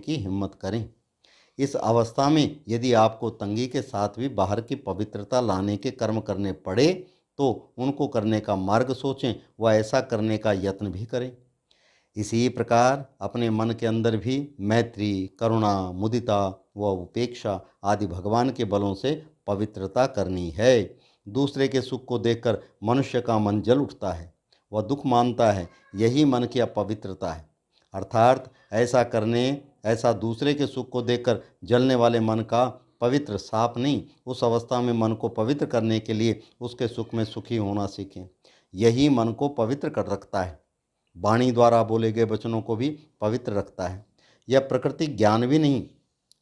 की हिम्मत करें। इस अवस्था में यदि आपको तंगी के साथ भी बाहर की पवित्रता लाने के कर्म करने पड़े तो उनको करने का मार्ग सोचें व ऐसा करने का यत्न भी करें। इसी प्रकार अपने मन के अंदर भी मैत्री, करुणा, मुदिता व उपेक्षा आदि भगवान के बलों से पवित्रता करनी है। दूसरे के सुख को देखकर मनुष्य का मन जल उठता है, वह दुख मानता है, यही मन की अपवित्रता है। अर्थात ऐसा दूसरे के सुख को देखकर जलने वाले मन का पवित्र साफ नहीं। उस अवस्था में मन को पवित्र करने के लिए उसके सुख में सुखी होना सीखें। यही मन को पवित्र कर रखता है। वाणी द्वारा बोले गए वचनों को भी पवित्र रखता है। यह प्रकृति ज्ञान भी नहीं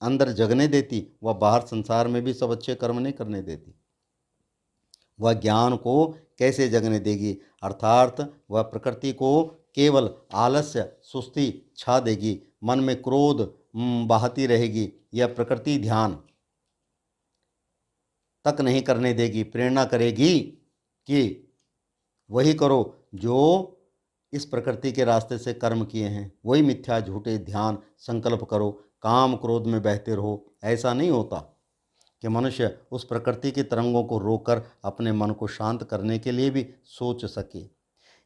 अंदर जगने देती, वह बाहर संसार में भी सब अच्छे कर्म नहीं करने देती। वह ज्ञान को कैसे जगने देगी? अर्थात वह प्रकृति को केवल आलस्य, सुस्ती छा देगी, मन में क्रोध बहाती रहेगी। यह प्रकृति ध्यान तक नहीं करने देगी, प्रेरणा करेगी कि वही करो जो इस प्रकृति के रास्ते से कर्म किए हैं, वही मिथ्या झूठे ध्यान संकल्प करो, काम क्रोध में बहते रहो। ऐसा नहीं होता कि मनुष्य उस प्रकृति की तरंगों को रोककर अपने मन को शांत करने के लिए भी सोच सके।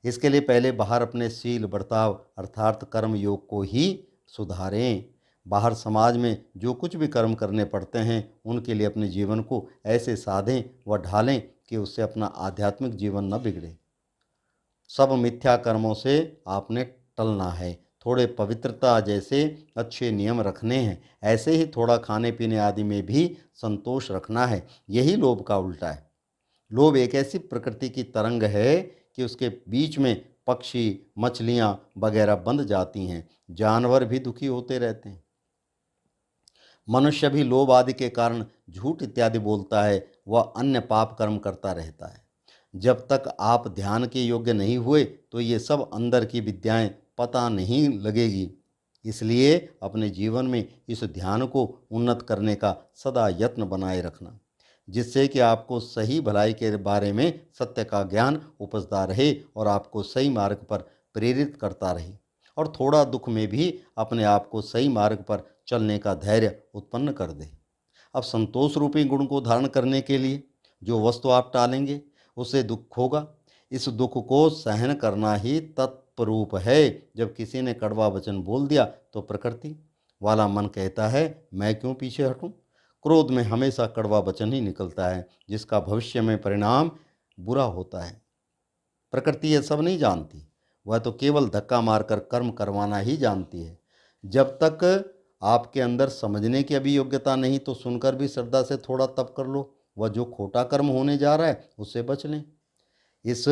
इसके लिए पहले बाहर अपने शील बर्ताव अर्थात कर्म योग को ही सुधारें। बाहर समाज में जो कुछ भी कर्म करने पड़ते हैं उनके लिए अपने जीवन को ऐसे साधें व ढालें कि उससे अपना आध्यात्मिक जीवन न बिगड़े। सब मिथ्या कर्मों से आपने टलना है। थोड़े पवित्रता जैसे अच्छे नियम रखने हैं, ऐसे ही थोड़ा खाने पीने आदि में भी संतोष रखना है। यही लोभ का उल्टा है। लोभ एक ऐसी प्रकृति की तरंग है कि उसके बीच में पक्षी, मछलियां वगैरह बंध जाती हैं, जानवर भी दुखी होते रहते हैं। मनुष्य भी लोभ आदि के कारण झूठ इत्यादि बोलता है, वह अन्य पाप कर्म करता रहता है। जब तक आप ध्यान के योग्य नहीं हुए तो ये सब अंदर की विद्याएं पता नहीं लगेगी। इसलिए अपने जीवन में इस ध्यान को उन्नत करने का सदा यत्न बनाए रखना, जिससे कि आपको सही भलाई के बारे में सत्य का ज्ञान उपजता रहे और आपको सही मार्ग पर प्रेरित करता रहे, और थोड़ा दुख में भी अपने आप को सही मार्ग पर चलने का धैर्य उत्पन्न कर दे। अब संतोष रूपी गुण को धारण करने के लिए जो वस्तु आप टालेंगे उससे दुख होगा। इस दुख को सहन करना ही तत्वरूप है। जब किसी ने कड़वा वचन बोल दिया तो प्रकृति वाला मन कहता है मैं क्यों पीछे हटूं। क्रोध में हमेशा कड़वा वचन ही निकलता है, जिसका भविष्य में परिणाम बुरा होता है। प्रकृति ये सब नहीं जानती, वह तो केवल धक्का मारकर कर्म करवाना ही जानती है। जब तक आपके अंदर समझने की अभी योग्यता नहीं तो सुनकर भी श्रद्धा से थोड़ा तप कर लो, वह जो खोटा कर्म होने जा रहा है उससे बच लें। इस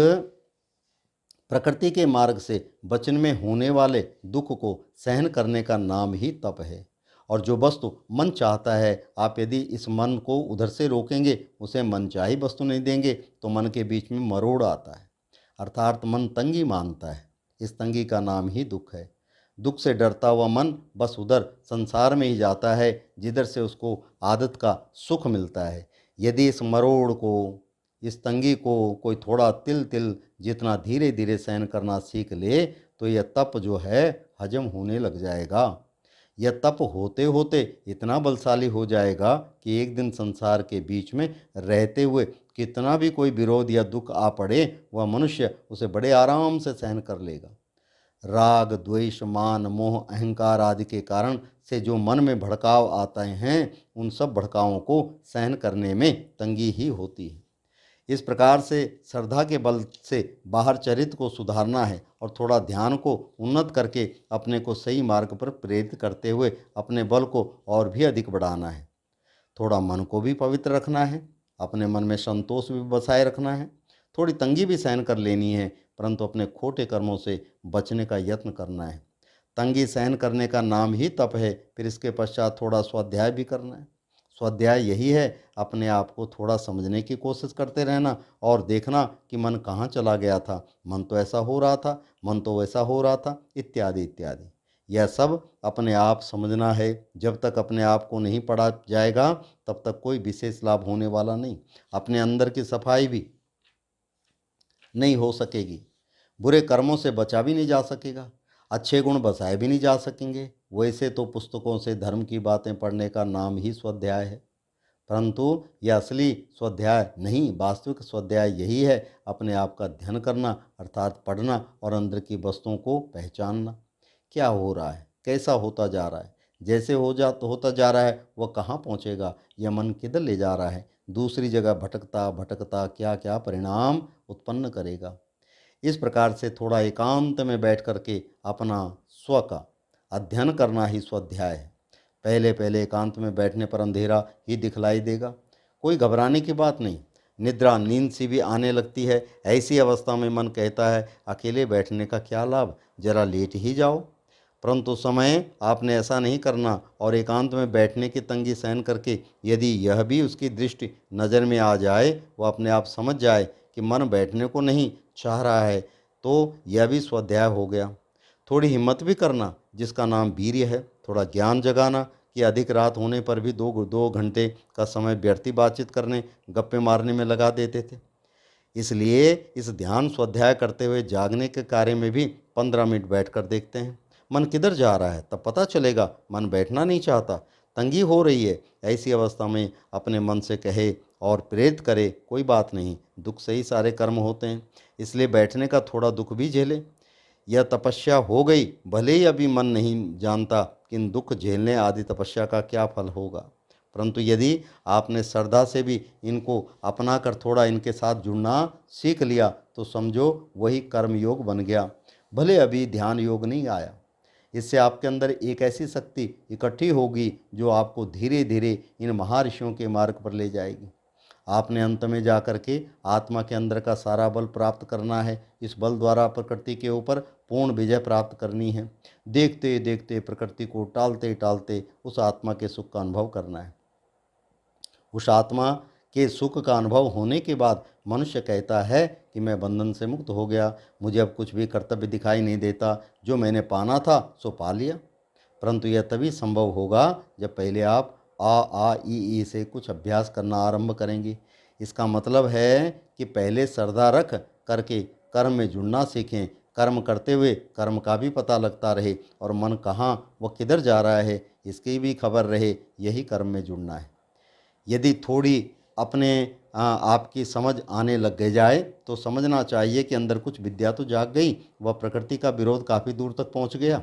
प्रकृति के मार्ग से बचने में होने वाले दुख को सहन करने का नाम ही तप है। और जो वस्तु मन चाहता है, आप यदि इस मन को उधर से रोकेंगे, उसे मनचाही वस्तु नहीं देंगे तो मन के बीच में मरोड़ आता है, अर्थात मन तंगी मानता है। इस तंगी का नाम ही दुख है। दुख से डरता हुआ मन बस उधर संसार में ही जाता है जिधर से उसको आदत का सुख मिलता है। यदि इस मरोड़ को, इस तंगी को कोई थोड़ा तिल तिल जितना धीरे धीरे सहन करना सीख ले तो यह तप जो है हजम होने लग जाएगा। यह तप होते होते इतना बलशाली हो जाएगा कि एक दिन संसार के बीच में रहते हुए कितना भी कोई विरोध या दुख आ पड़े, वह मनुष्य उसे बड़े आराम से सहन कर लेगा। राग, द्वेष, मान, मोह, अहंकार आदि के कारण से जो मन में भड़काव आते हैं, उन सब भड़कावों को सहन करने में तंगी ही होती है। इस प्रकार से श्रद्धा के बल से बाहर चरित्र को सुधारना है और थोड़ा ध्यान को उन्नत करके अपने को सही मार्ग पर प्रेरित करते हुए अपने बल को और भी अधिक बढ़ाना है। थोड़ा मन को भी पवित्र रखना है, अपने मन में संतोष भी बसाए रखना है, थोड़ी तंगी भी सहन कर लेनी है, परंतु अपने खोटे कर्मों से बचने का यत्न करना है। तंगी सहन करने का नाम ही तप है। फिर इसके पश्चात थोड़ा स्वाध्याय भी करना है। स्वाध्याय यही है, अपने आप को थोड़ा समझने की कोशिश करते रहना और देखना कि मन कहाँ चला गया था, मन तो ऐसा हो रहा था, मन तो वैसा हो रहा था, इत्यादि इत्यादि। यह सब अपने आप समझना है। जब तक अपने आप को नहीं पढ़ा जाएगा तब तक कोई विशेष लाभ होने वाला नहीं। अपने अंदर की सफाई भी नहीं हो सकेगी, बुरे कर्मों से बचा भी नहीं जा सकेगा। अच्छे गुण बसाए भी नहीं जा सकेंगे। वैसे तो पुस्तकों से धर्म की बातें पढ़ने का नाम ही स्वाध्याय है, परंतु यह असली स्वाध्याय नहीं, वास्तविक स्वाध्याय यही है अपने आप का ध्यान करना, अर्थात पढ़ना और अंदर की वस्तुओं को पहचानना। क्या हो रहा है, कैसा होता जा रहा है, जैसे होता जा रहा है वह कहाँ पहुँचेगा, यह मन किधर ले जा रहा है, दूसरी जगह भटकता भटकता क्या क्या परिणाम उत्पन्न करेगा। इस प्रकार से थोड़ा एकांत में बैठ करके अपना स्व का अध्ययन करना ही स्वाध्याय है। पहले पहले एकांत में बैठने पर अंधेरा ही दिखलाई देगा, कोई घबराने की बात नहीं। निद्रा नींद सी भी आने लगती है। ऐसी अवस्था में मन कहता है अकेले बैठने का क्या लाभ, जरा लेट ही जाओ। परंतु समय आपने ऐसा नहीं करना और एकांत में बैठने की तंगी सहन करके यदि यह भी उसकी दृष्टि नज़र में आ जाए, वह अपने आप समझ जाए कि मन बैठने को नहीं चाह रहा है, तो यह भी स्वाध्याय हो गया। थोड़ी हिम्मत भी करना, जिसका नाम वीर्य है। थोड़ा ज्ञान जगाना कि अधिक रात होने पर भी दो दो घंटे का समय व्यर्थी बातचीत करने गप्पे मारने में लगा देते थे। इसलिए इस ध्यान स्वाध्याय करते हुए जागने के कार्य में भी 15 मिनट बैठकर देखते हैं मन किधर जा रहा है, तब पता चलेगा मन बैठना नहीं चाहता, तंगी हो रही है। ऐसी अवस्था में अपने मन से कहे और प्रेरित करे, कोई बात नहीं, दुख से ही सारे कर्म होते हैं, इसलिए बैठने का थोड़ा दुख भी झेले। यह तपस्या हो गई, भले ही अभी मन नहीं जानता कि इन दुख झेलने आदि तपस्या का क्या फल होगा, परंतु यदि आपने श्रद्धा से भी इनको अपना कर थोड़ा इनके साथ जुड़ना सीख लिया तो समझो वही कर्म योग बन गया, भले अभी ध्यान योग नहीं आया। इससे आपके अंदर एक ऐसी शक्ति इकट्ठी होगी जो आपको धीरे धीरे इन महर्षियों के मार्ग पर ले जाएगी। आपने अंत में जाकर के आत्मा के अंदर का सारा बल प्राप्त करना है। इस बल द्वारा प्रकृति के ऊपर पूर्ण विजय प्राप्त करनी है। देखते देखते प्रकृति को टालते टालते उस आत्मा के सुख का अनुभव करना है। उस आत्मा के सुख का अनुभव होने के बाद मनुष्य कहता है कि मैं बंधन से मुक्त हो गया, मुझे अब कुछ भी कर्तव्य दिखाई नहीं देता, जो मैंने पाना था सो पा लिया। परंतु यह तभी संभव होगा जब पहले आप आ ई से कुछ अभ्यास करना आरंभ करेंगे। इसका मतलब है कि पहले श्रद्धा रख करके कर्म में जुड़ना सीखें, कर्म करते हुए कर्म का भी पता लगता रहे और मन कहाँ व किधर जा रहा है इसकी भी खबर रहे, यही कर्म में जुड़ना है। यदि थोड़ी अपने आपकी समझ आने लग गई जाए तो समझना चाहिए कि अंदर कुछ विद्या तो जाग गई, वह प्रकृति का विरोध काफ़ी दूर तक पहुंच गया।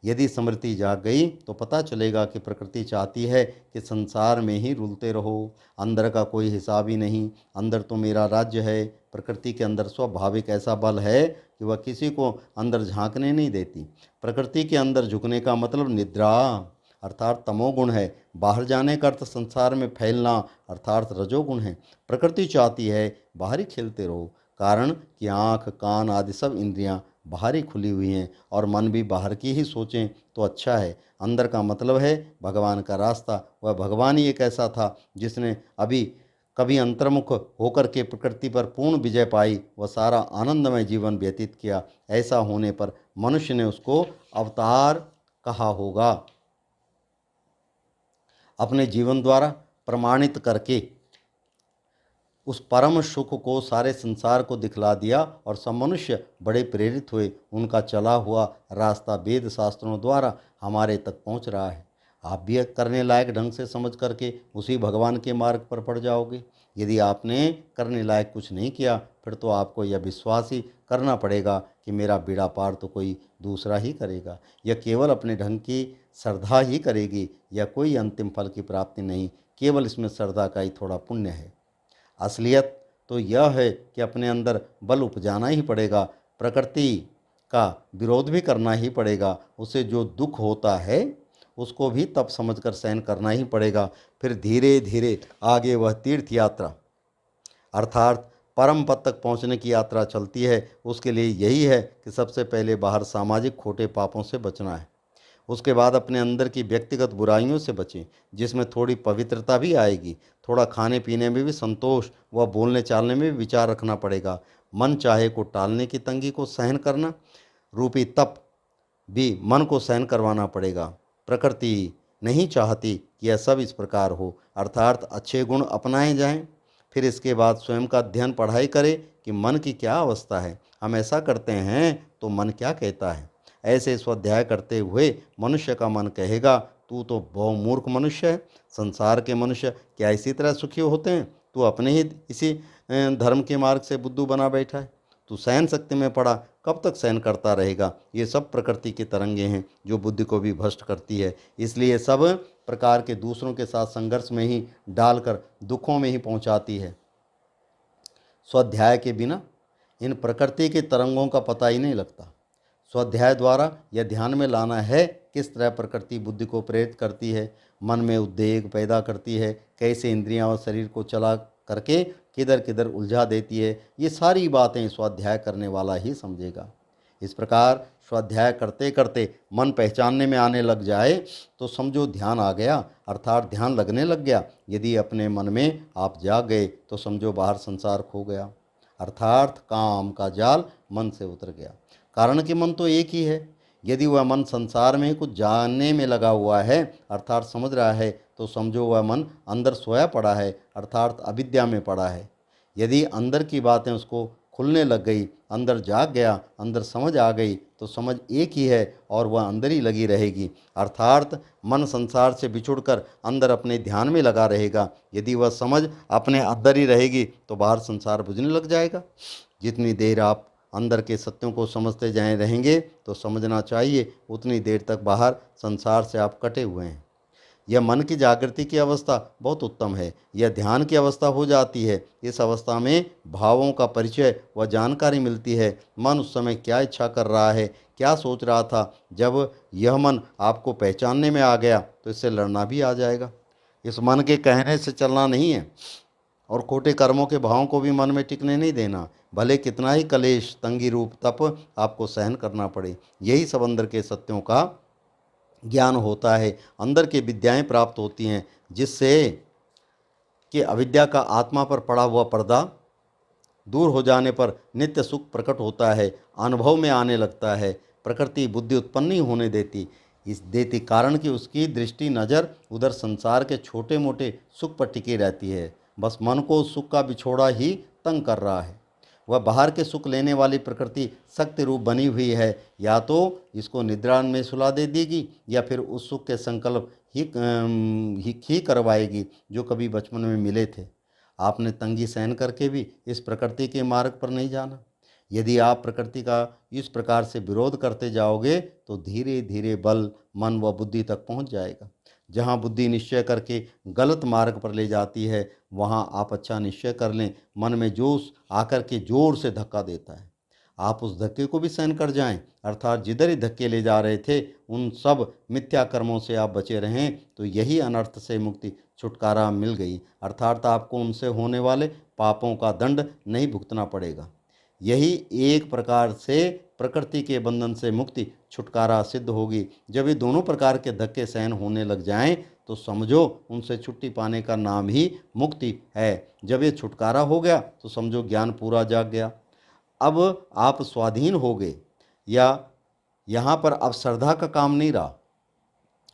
यदि स्मृति जाग गई तो पता चलेगा कि प्रकृति चाहती है कि संसार में ही रुलते रहो, अंदर का कोई हिसाब ही नहीं, अंदर तो मेरा राज्य है। प्रकृति के अंदर स्वाभाविक ऐसा बल है कि वह किसी को अंदर झांकने नहीं देती। प्रकृति के अंदर झुकने का मतलब निद्रा अर्थात तमोगुण है, बाहर जाने का अर्थ संसार में फैलना अर्थात रजोगुण है। प्रकृति चाहती है बाहर ही खेलते रहो, कारण कि आँख कान आदि सब इंद्रियां बाहर ही खुली हुई हैं और मन भी बाहर की ही सोचें तो अच्छा है। अंदर का मतलब है भगवान का रास्ता। वह भगवान ही एक ऐसा था जिसने अभी कभी अंतर्मुख होकर के प्रकृति पर पूर्ण विजय पाई, वह सारा आनंदमय जीवन व्यतीत किया। ऐसा होने पर मनुष्य ने उसको अवतार कहा होगा। अपने जीवन द्वारा प्रमाणित करके उस परम सुख को सारे संसार को दिखला दिया और सब मनुष्य बड़े प्रेरित हुए। उनका चला हुआ रास्ता वेद शास्त्रों द्वारा हमारे तक पहुंच रहा है। आप भी करने लायक ढंग से समझ करके उसी भगवान के मार्ग पर पड़ जाओगे। यदि आपने करने लायक कुछ नहीं किया फिर तो आपको यह विश्वास ही करना पड़ेगा कि मेरा बेड़ा पार तो कोई दूसरा ही करेगा। यह केवल अपने ढंग की श्रद्धा ही करेगी, या कोई अंतिम फल की प्राप्ति नहीं, केवल इसमें श्रद्धा का ही थोड़ा पुण्य है। असलियत तो यह है कि अपने अंदर बल उपजाना ही पड़ेगा, प्रकृति का विरोध भी करना ही पड़ेगा। उसे जो दुख होता है उसको भी तब समझकर सहन करना ही पड़ेगा। फिर धीरे धीरे आगे वह तीर्थ यात्रा अर्थात परम पद तक पहुंचने की यात्रा चलती है। उसके लिए यही है कि सबसे पहले बाहर सामाजिक खोटे पापों से बचना है, उसके बाद अपने अंदर की व्यक्तिगत बुराइयों से बचें जिसमें थोड़ी पवित्रता भी आएगी। थोड़ा खाने पीने में भी संतोष व बोलने चालने में भी विचार रखना पड़ेगा। मन चाहे को टालने की तंगी को सहन करना रूपी तप भी मन को सहन करवाना पड़ेगा। प्रकृति नहीं चाहती कि यह सब इस प्रकार हो, अर्थात अच्छे गुण अपनाए जाएं। फिर इसके बाद स्वयं का अध्ययन पढ़ाई करें कि मन की क्या अवस्था है। हम ऐसा करते हैं तो मन क्या कहता है। ऐसे स्वाध्याय करते हुए मनुष्य का मन कहेगा, तू तो बहु मूर्ख मनुष्य है। संसार के मनुष्य क्या इसी तरह सुखी होते हैं? तू अपने ही इसी धर्म के मार्ग से बुद्धू बना बैठा है। तू सहन शक्ति में पड़ा, कब तक सहन करता रहेगा? ये सब प्रकृति की तरंगे हैं जो बुद्धि को भी भ्रष्ट करती है। इसलिए सब प्रकार के दूसरों के साथ संघर्ष में ही डालकर दुखों में ही पहुंचाती है। स्वाध्याय के बिना इन प्रकृति की तरंगों का पता ही नहीं लगता। स्वाध्याय द्वारा यह ध्यान में लाना है किस तरह प्रकृति बुद्धि को प्रेरित करती है, मन में उद्वेग पैदा करती है, कैसे इंद्रियां और शरीर को चला करके किधर किधर उलझा देती है। ये सारी बातें स्वाध्याय करने वाला ही समझेगा। इस प्रकार स्वाध्याय करते करते मन पहचानने में आने लग जाए तो समझो ध्यान आ गया, अर्थात ध्यान लगने लग गया। यदि अपने मन में आप जाग गए तो समझो बाहर संसार खो गया, अर्थात काम का जाल मन से उतर गया। कारण कि मन तो एक ही है। यदि वह मन संसार में कुछ जानने में लगा हुआ है, अर्थात समझ रहा है, तो समझो वह मन अंदर सोया पड़ा है, अर्थात अविद्या में पड़ा है। यदि अंदर की बातें उसको खुलने लग गई, अंदर जाग गया, अंदर समझ आ गई, तो समझ एक ही है और वह अंदर ही लगी रहेगी, अर्थात मन संसार से बिछुड़कर अंदर अपने ध्यान में लगा रहेगा। यदि वह समझ अपने अंदर ही रहेगी तो बाहर संसार बुझने लग जाएगा। जितनी देर आप अंदर के सत्यों को समझते जाए रहेंगे तो समझना चाहिए उतनी देर तक बाहर संसार से आप कटे हुए हैं। यह मन की जागृति की अवस्था बहुत उत्तम है। यह ध्यान की अवस्था हो जाती है। इस अवस्था में भावों का परिचय व जानकारी मिलती है। मन उस समय क्या इच्छा कर रहा है, क्या सोच रहा था। जब यह मन आपको पहचानने में आ गया तो इससे लड़ना भी आ जाएगा। इस मन के कहने से चलना नहीं है और खोटे कर्मों के भावों को भी मन में टिकने नहीं देना, भले कितना ही कलेश तंगी रूप तप आपको सहन करना पड़े। यही सब अंदर के सत्यों का ज्ञान होता है। अंदर की विद्याएं प्राप्त होती हैं जिससे कि अविद्या का आत्मा पर पड़ा हुआ पर्दा दूर हो जाने पर नित्य सुख प्रकट होता है, अनुभव में आने लगता है। प्रकृति बुद्धि उत्पन्न नहीं होने देती कारण कि उसकी दृष्टि नज़र उधर संसार के छोटे मोटे सुख पर टिकी रहती है। बस मन को उस सुख का बिछोड़ा ही तंग कर रहा है। वह बाहर के सुख लेने वाली प्रकृति शक्ति रूप बनी हुई है, या तो इसको निद्रा में सुला दे देगी या फिर उस सुख के संकल्प ही करवाएगी जो कभी बचपन में मिले थे। आपने तंगी सहन करके भी इस प्रकृति के मार्ग पर नहीं जाना। यदि आप प्रकृति का इस प्रकार से विरोध करते जाओगे तो धीरे धीरे बल मन व बुद्धि तक पहुंच जाएगा। जहां बुद्धि निश्चय करके गलत मार्ग पर ले जाती है वहां आप अच्छा निश्चय कर लें, मन में जोश आकर के जोर से धक्का देता है, आप उस धक्के को भी सहन कर जाएं, अर्थात जिधर ही धक्के ले जा रहे थे उन सब मिथ्या कर्मों से आप बचे रहें तो यही अनर्थ से मुक्ति छुटकारा मिल गई, अर्थात आपको उनसे होने वाले पापों का दंड नहीं भुगतना पड़ेगा। यही एक प्रकार से प्रकृति के बंधन से मुक्ति छुटकारा सिद्ध होगी। जब ये दोनों प्रकार के धक्के सहन होने लग जाएं तो समझो उनसे छुट्टी पाने का नाम ही मुक्ति है। जब ये छुटकारा हो गया तो समझो ज्ञान पूरा जाग गया। अब आप स्वाधीन हो गए, या यहाँ पर अब श्रद्धा का काम नहीं रहा।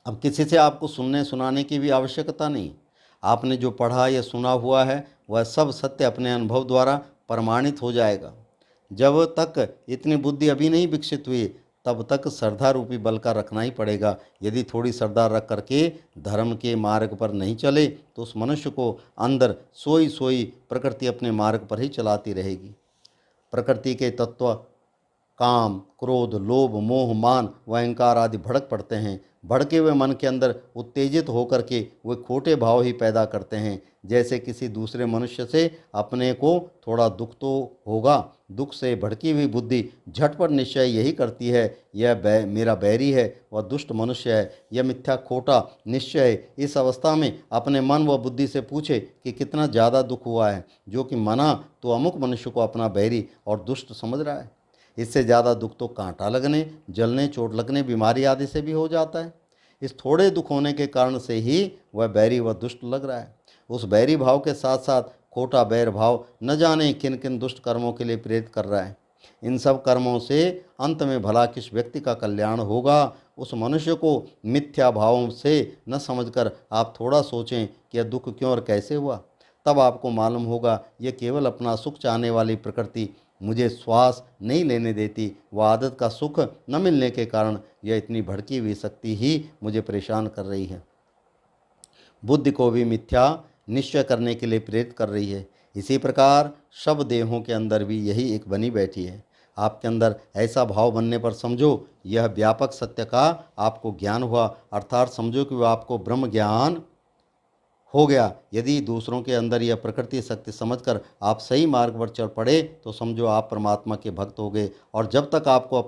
अब किसी से आपको सुनने सुनाने की भी आवश्यकता नहीं। आपने जो पढ़ा या सुना हुआ है वह सब सत्य अपने अनुभव द्वारा प्रमाणित हो जाएगा। जब तक इतनी बुद्धि अभी नहीं विकसित हुई तब तक श्रद्धा रूपी बल का रखना ही पड़ेगा। यदि थोड़ी श्रद्धा रख करके धर्म के मार्ग पर नहीं चले तो उस मनुष्य को अंदर सोई सोई प्रकृति अपने मार्ग पर ही चलाती रहेगी। प्रकृति के तत्व काम क्रोध लोभ मोह मान व अहंकार आदि भड़क पड़ते हैं। भड़के हुए मन के अंदर उत्तेजित होकर के वे खोटे भाव ही पैदा करते हैं। जैसे किसी दूसरे मनुष्य से अपने को थोड़ा दुख तो होगा, दुख से भड़की हुई बुद्धि झटपट निश्चय यही करती है यह मेरा बैरी है, वह दुष्ट मनुष्य है, यह मिथ्या खोटा निश्चय है। इस अवस्था में अपने मन व बुद्धि से पूछे कि कितना ज़्यादा दुख हुआ है, जो कि मना तो अमुक मनुष्य को अपना बैरी और दुष्ट समझ रहा है। इससे ज़्यादा दुख तो कांटा लगने जलने चोट लगने बीमारी आदि से भी हो जाता है। इस थोड़े दुख होने के कारण से ही वह बैरी व दुष्ट लग रहा है। उस बैरी भाव के साथ साथ खोटा बैर भाव न जाने किन किन दुष्ट कर्मों के लिए प्रेरित कर रहा है। इन सब कर्मों से अंत में भला किस व्यक्ति का कल्याण होगा, उस मनुष्य को मिथ्या भावों से न समझकर आप थोड़ा सोचें कि यह दुख क्यों और कैसे हुआ। तब आपको मालूम होगा यह केवल अपना सुख चाहने वाली प्रकृति मुझे श्वास नहीं लेने देती। वह आदत का सुख न मिलने के कारण यह इतनी भड़की हुई शक्ति ही मुझे परेशान कर रही है, बुद्धि को भी मिथ्या निश्चय करने के लिए प्रेरित कर रही है। इसी प्रकार सब देहों के अंदर भी यही एक बनी बैठी है। आपके अंदर ऐसा भाव बनने पर समझो यह व्यापक सत्य का आपको ज्ञान हुआ, अर्थात समझो कि वह आपको ब्रह्म ज्ञान हो गया। यदि दूसरों के अंदर यह प्रकृति शक्ति समझकर आप सही मार्ग पर चल पड़े तो समझो आप परमात्मा के भक्त हो गए। और जब तक आपको